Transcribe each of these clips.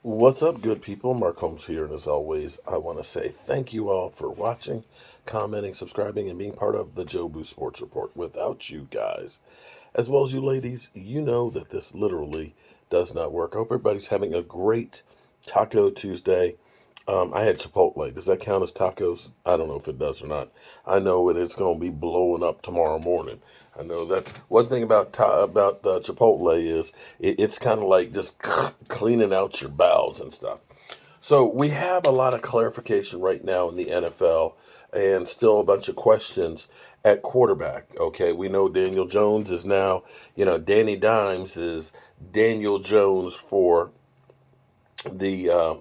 What's up, good people? Mark Holmes here, and as always, I want to say thank you all for watching, commenting, subscribing, and being part of the Joe Boo Sports Report. Without you guys, as well as you ladies, you know that this literally does not work. I hope everybody's having a great Taco Tuesday. I had Chipotle. Does that count as tacos? I don't know if it does or not. I know it's going to be blowing up tomorrow morning. I know that one thing about Chipotle is it's kind of like just cleaning out your bowels and stuff. So we have a lot of clarification right now in the NFL, and still a bunch of questions at quarterback. Okay, we know Daniel Jones is now, Danny Dimes is Daniel Jones for the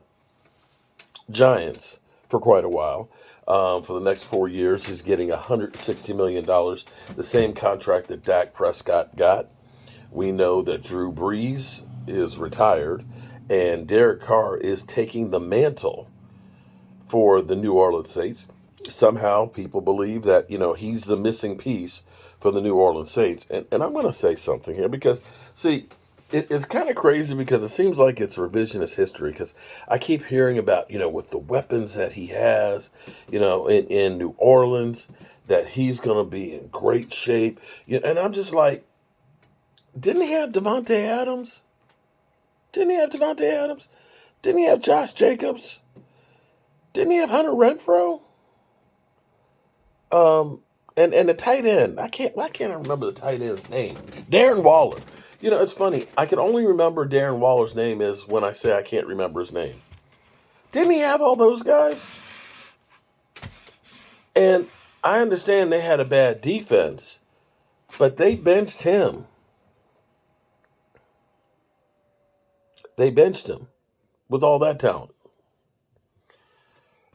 Giants for quite a while. For the next 4 years, he's getting $160 million, the same contract that Dak Prescott got. We know that Drew Brees is retired, and Derek Carr is taking the mantle for the New Orleans Saints. Somehow, people believe that, he's the missing piece for the New Orleans Saints. And I'm going to say something here because, see, it's kind of crazy because it seems like it's revisionist history because I keep hearing about, with the weapons that he has, in New Orleans, that he's going to be in great shape. And I'm just like, didn't he have Devontae Adams? Didn't he have Devontae Adams? Didn't he have Josh Jacobs? Didn't he have Hunter Renfro? And the tight end, why can't I remember the tight end's name? Darren Waller. It's funny. I can only remember Darren Waller's name is when I say I can't remember his name. Didn't he have all those guys? And I understand they had a bad defense, but they benched him. They benched him with all that talent.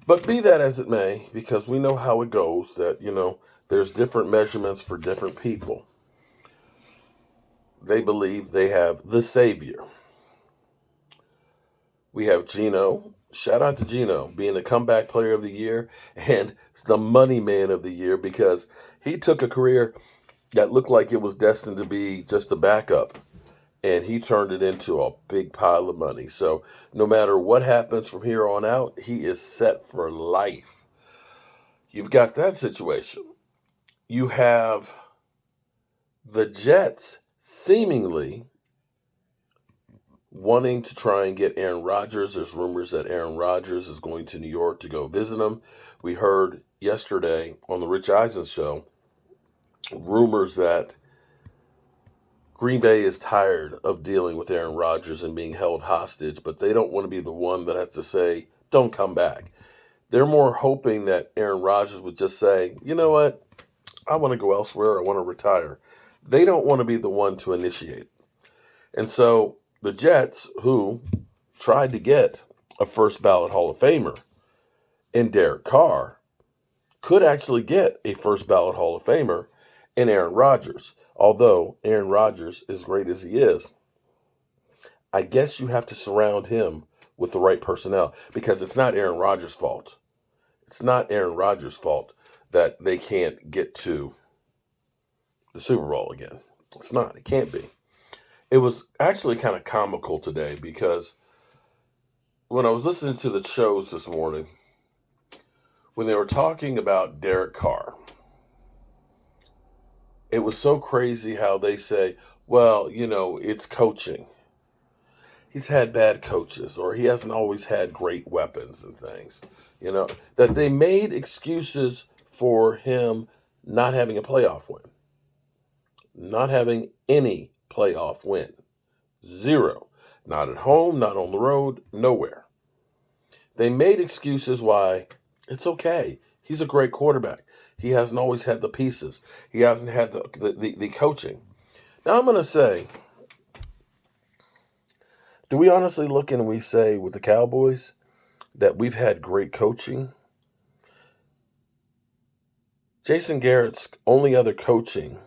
But be that as it may, because we know how it goes, that, there's different measurements for different people. They believe they have the savior. We have Geno. Shout out to Geno being the comeback player of the year and the money man of the year because he took a career that looked like it was destined to be just a backup, and he turned it into a big pile of money. So no matter what happens from here on out, he is set for life. You've got that situation. You have the Jets seemingly wanting to try and get Aaron Rodgers. There's rumors that Aaron Rodgers is going to New York to go visit him. We heard yesterday on the Rich Eisen show rumors that Green Bay is tired of dealing with Aaron Rodgers and being held hostage, but they don't want to be the one that has to say, don't come back. They're more hoping that Aaron Rodgers would just say, you know what, I want to go elsewhere, I want to retire. They don't want to be the one to initiate. And so the Jets, who tried to get a first ballot Hall of Famer in Derek Carr, could actually get a first ballot Hall of Famer in Aaron Rodgers. Although Aaron Rodgers, as great as he is, I guess you have to surround him with the right personnel because it's not Aaron Rodgers' fault. It's not Aaron Rodgers' fault that they can't get to the Super Bowl again. It's not. It can't be. It was actually kind of comical today because when I was listening to the shows this morning, when they were talking about Derek Carr, it was so crazy how they say, well, it's coaching. He's had bad coaches, or he hasn't always had great weapons and things, that they made excuses for him not having a playoff win, not having any playoff win. Zero. Not at home, not on the road, nowhere. They made excuses why it's okay. He's a great quarterback. He hasn't always had the pieces. He hasn't had the coaching. Now I'm going to say, do we honestly look and we say with the Cowboys that we've had great coaching? Jason Garrett's only other coaching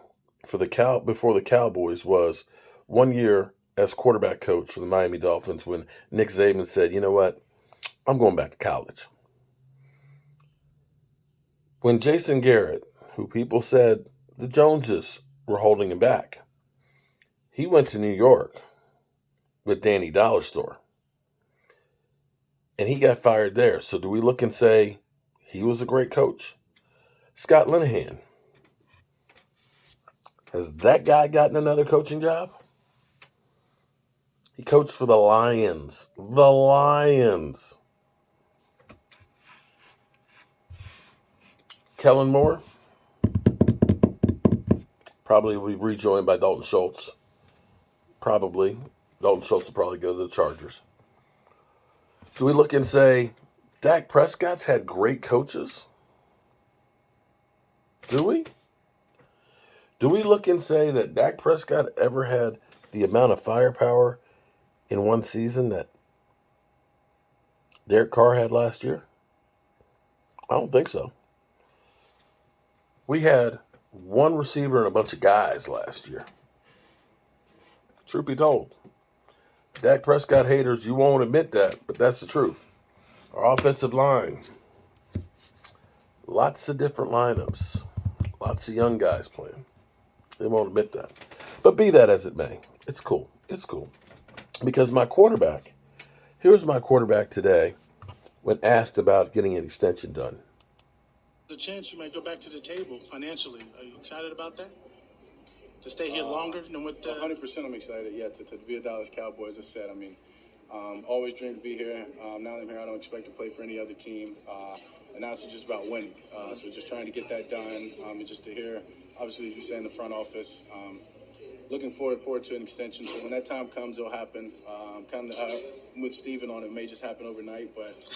for before the Cowboys was 1 year as quarterback coach for the Miami Dolphins when Nick Saban said, you know what, I'm going back to college. When Jason Garrett, who people said the Joneses were holding him back, he went to New York with Danny Dollar Store. and he got fired there. So do we look and say he was a great coach? Scott Linehan. Has that guy gotten another coaching job? He coached for the Lions. The Lions. Kellen Moore probably will be rejoined by Dalton Schultz. Probably. Dalton Schultz will probably go to the Chargers. Do we look and say Dak Prescott's had great coaches? Do we? Do we look and say that Dak Prescott ever had the amount of firepower in one season that Derek Carr had last year? I don't think so. We had one receiver and a bunch of guys last year. Truth be told. Dak Prescott haters, you won't admit that, but that's the truth. Our offensive line. Lots of different lineups. Lots of young guys playing. They won't admit that. But be that as it may, it's cool. It's cool. Because my quarterback, here's my quarterback today when asked about getting an extension done. There's a chance you might go back to the table financially. Are you excited about that? To stay here longer than what? 100% I'm excited, yeah, to be a Dallas Cowboy, as I said. I mean, always dreamed to be here. Now that I'm here, I don't expect to play for any other team. And now it's just about winning. So just trying to get that done and just to hear, obviously, as you say, in the front office, looking forward to an extension. So when that time comes, it'll happen. Kind of with Steven on it, may just happen overnight, but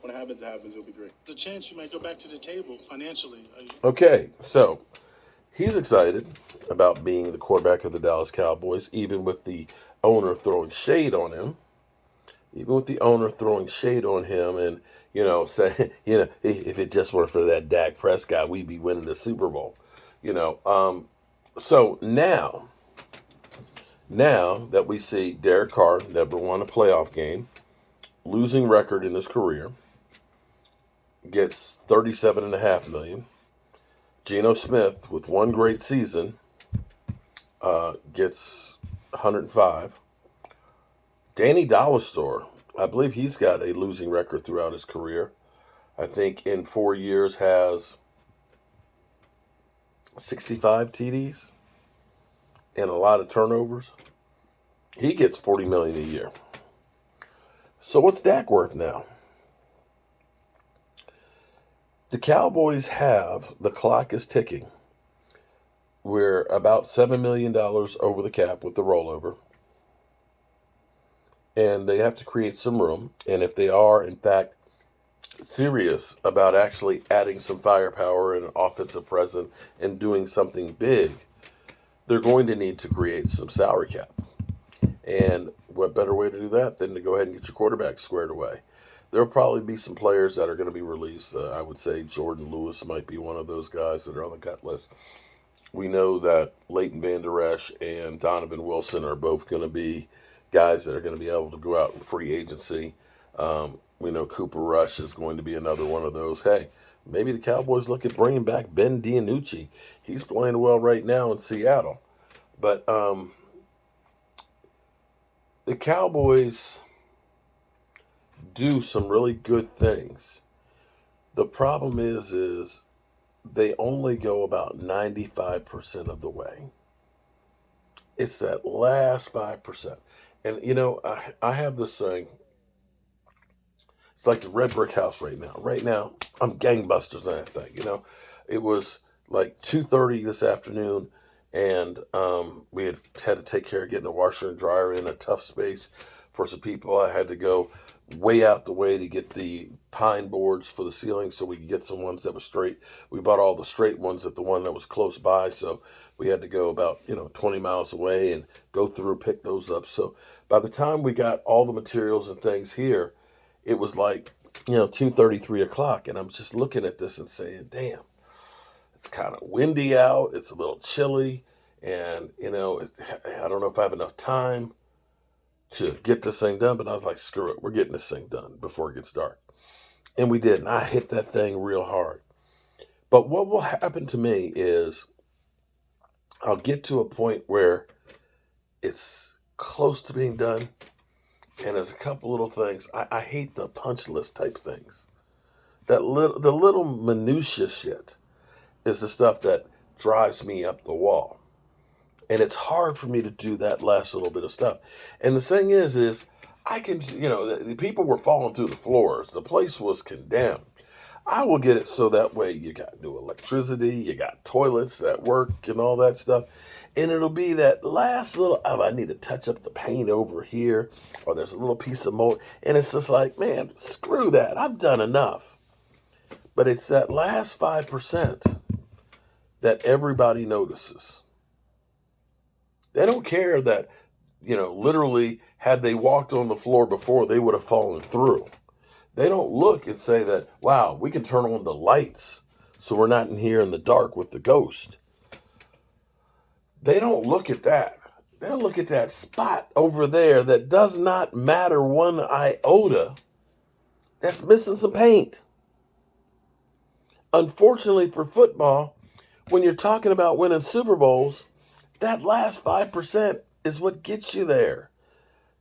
when it happens, it'll be great. There's a chance you might go back to the table financially. Okay, so he's excited about being the quarterback of the Dallas Cowboys, even with the owner throwing shade on him. And, saying, if it just weren't for that Dak Prescott, we'd be winning the Super Bowl. So now that we see Derek Carr never won a playoff game, losing record in his career, gets $37.5 million. Geno Smith, with one great season, gets $105. Danny Dollar, I believe he's got a losing record throughout his career. I think in 4 years has 65 TDs and a lot of turnovers. He gets $40 million a year. So what's Dak worth now? The Cowboys the clock is ticking. We're about $7 million over the cap with the rollover. And they have to create some room. And if they are, in fact, serious about actually adding some firepower and an offensive presence and doing something big, they're going to need to create some salary cap. And what better way to do that than to go ahead and get your quarterback squared away? There'll probably be some players that are going to be released. I would say Jordan Lewis might be one of those guys that are on the cut list. We know that Leighton Vander Esch and Donovan Wilson are both going to be guys that are going to be able to go out in free agency. We know Cooper Rush is going to be another one of those. Hey, maybe the Cowboys look at bringing back Ben DiNucci. He's playing well right now in Seattle. But the Cowboys do some really good things. The problem is they only go about 95% of the way. It's that last 5%. And, I have this saying, it's like the red brick house right now. Right now, I'm gangbusters on that thing, It was like 2:30 this afternoon, and we had to take care of getting the washer and dryer in a tough space for some people. I had to go way out the way to get the pine boards for the ceiling so we could get some ones that were straight. We bought all the straight ones at the one that was close by, so we had to go about 20 miles away and go through, pick those up. So by the time we got all the materials and things here, it was like 2:30, 3 o'clock, and I'm just looking at this and saying, damn, it's kind of windy out, it's a little chilly, and I don't know if I have enough time to get this thing done, but I was like, screw it, we're getting this thing done before it gets dark. And we did, and I hit that thing real hard. But what will happen to me is I'll get to a point where it's close to being done, And there's a couple little things. I hate the punch list type things. The little minutia shit is the stuff that drives me up the wall. And it's hard for me to do that last little bit of stuff. And the thing is I can, the people were falling through the floors. The place was condemned. I will get it so that way you got new electricity, you got toilets that work and all that stuff. And it'll be that last little, I need to touch up the paint over here, or there's a little piece of mold. And it's just like, man, screw that. I've done enough. But it's that last 5% that everybody notices. They don't care that, literally, had they walked on the floor before, they would have fallen through. They don't look and say that, wow, we can turn on the lights so we're not in here in the dark with the ghost. They don't look at that. They'll look at that spot over there that does not matter one iota that's missing some paint. Unfortunately for football, when you're talking about winning Super Bowls, that last 5% is what gets you there.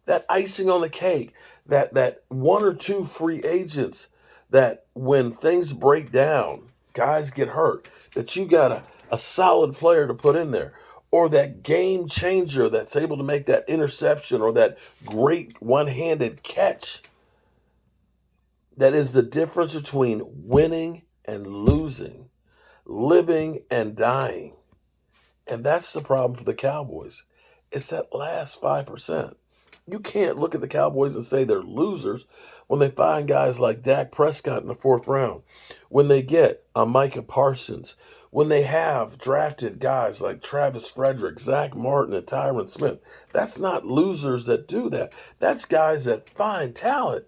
That icing on the cake, that one or two free agents that when things break down, guys get hurt, that you got a solid player to put in there, or that game changer that's able to make that interception or that great one-handed catch. That is the difference between winning and losing, living and dying. And that's the problem for the Cowboys. It's that last 5%. You can't look at the Cowboys and say they're losers when they find guys like Dak Prescott in the 4th round, when they get a Micah Parsons, when they have drafted guys like Travis Frederick, Zach Martin, and Tyron Smith. That's not losers that do that. That's guys that find talent,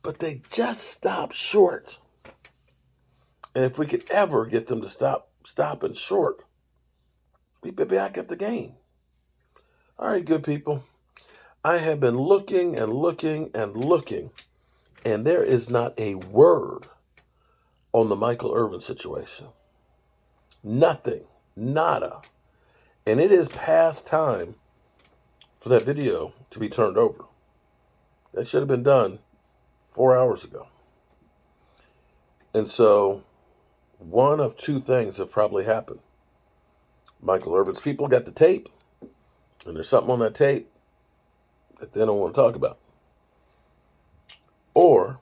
but they just stop short. And if we could ever get them to stop stopping short, we'd be back at the game. All right, good people. I have been looking and looking and looking, and there is not a word on the Michael Irvin situation. Nothing. Nada. And it is past time for that video to be turned over. That should have been done 4 hours ago. And so, one of two things have probably happened. Michael Irvin's people got the tape, and there's something on that tape that they don't want to talk about. Or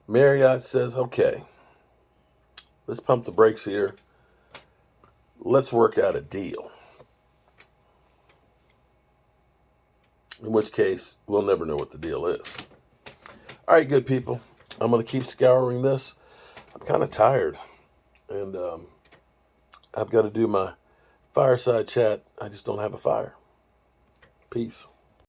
Marriott says, okay, let's pump the brakes here. Let's work out a deal. In which case, we'll never know what the deal is. All right, good people. I'm going to keep scouring this. I'm kind of tired. And I've got to do my fireside chat. I just don't have a fire. Peace.